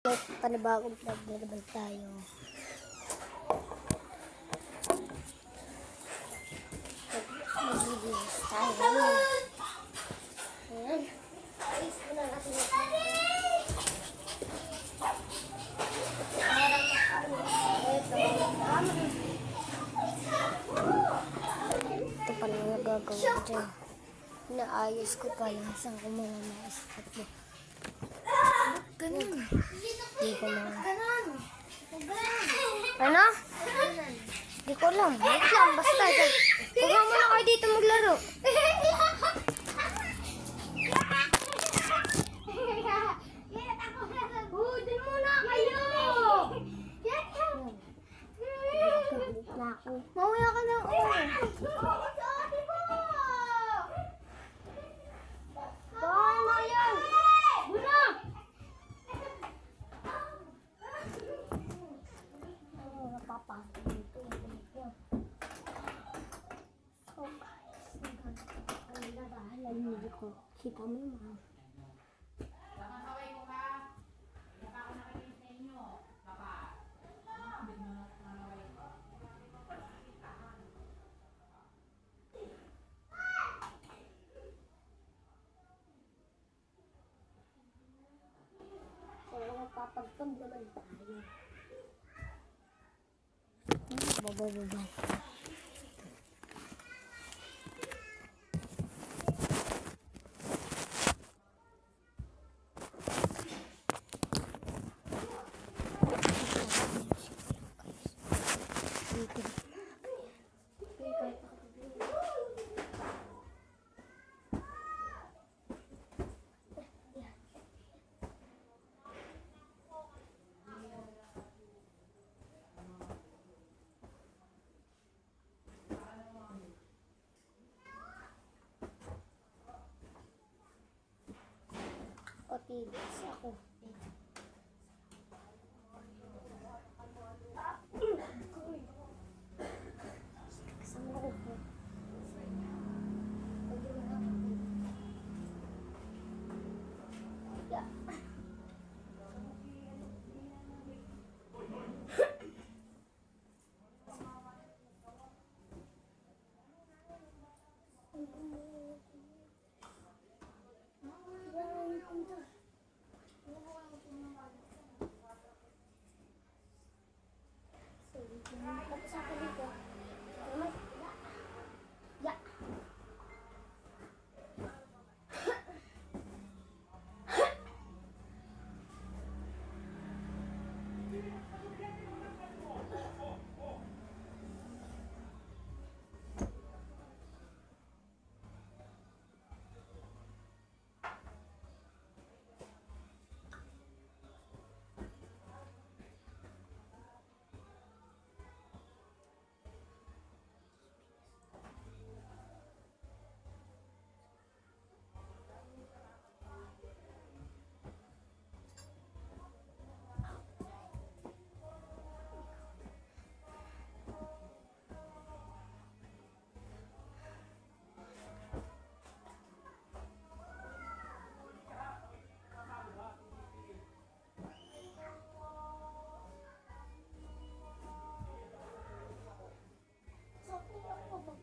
May panibagong vlog na naman tayo. Magbibigis tayo. Ayan. Ayos ko na natin ito. Ito pala yung nagagawa ko dyan. Naayos ko pala. Saan ko muna naisip mo? Ganun. Di ko na. Ano? Di ko alam. Wait lang. Basta. Huwag mo muna kayo dito maglaro. Dun muna kayo. Mawaya ka ng Bahay mo yan! Buna! Napapasok dito. So guys, ang narahalan nila ko. Kita mo yung mga. Papagpag naman tayo. Babababa. Otilis ako. Kasama ko po. Tapos ako dito. Ya.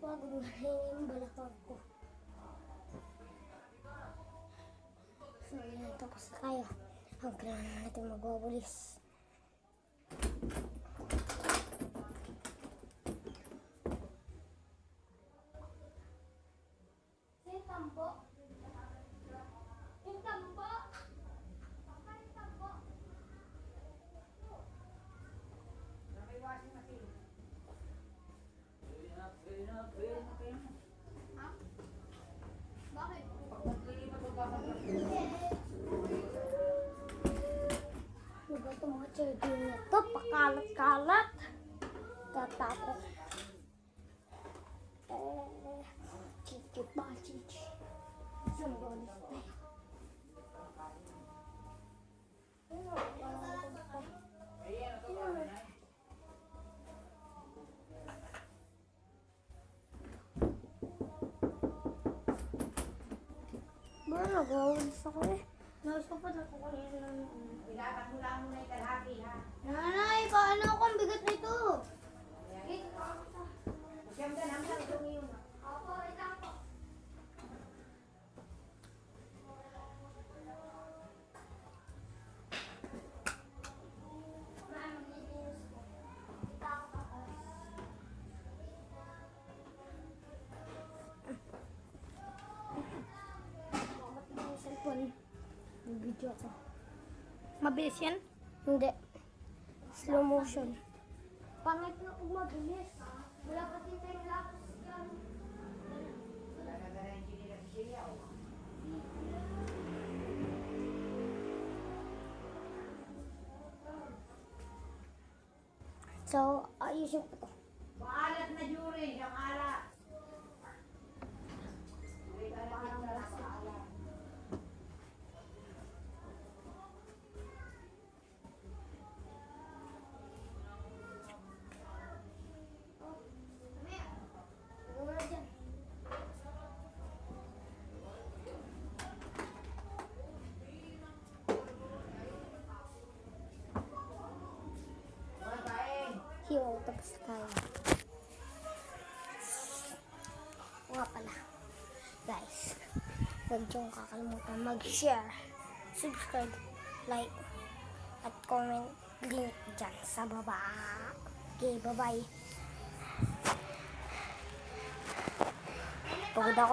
Bago yung balakang ko. So, yan. Tapos na tayo. Ang kailangan natin magwawalis. Yung tambo. Yung tambo. Yung tambo. May washing machine. Ha? Bakit? Diba ito mga cherry na ito? Pakalat-kalat. Tatapos. Chichi pa, chichi. Isang bolis tayo. Nagawalis ako eh. Inayos ko pa na kung kanina lang. Ilapat mo lang muna yung kalahati, ha? Nanay, paano ako? Ang bigat nito. Siyam ka lang lang yung yun. Opo, ito po. Cellphone. Video ako. Mabilis yan? Hindi. Slow motion. Pangit na kung mabilis. Wala pa din tayong lapos yan. So, ayusin ko to. Maalat na jury, yung alat. Wala dyan. Hiyo, tapos na tayo. Nga pala. Guys, huwag niyong kakalimutan mag-share, subscribe, like, at comment link dyan sa baba. Okay, bye-bye. Pagod ako.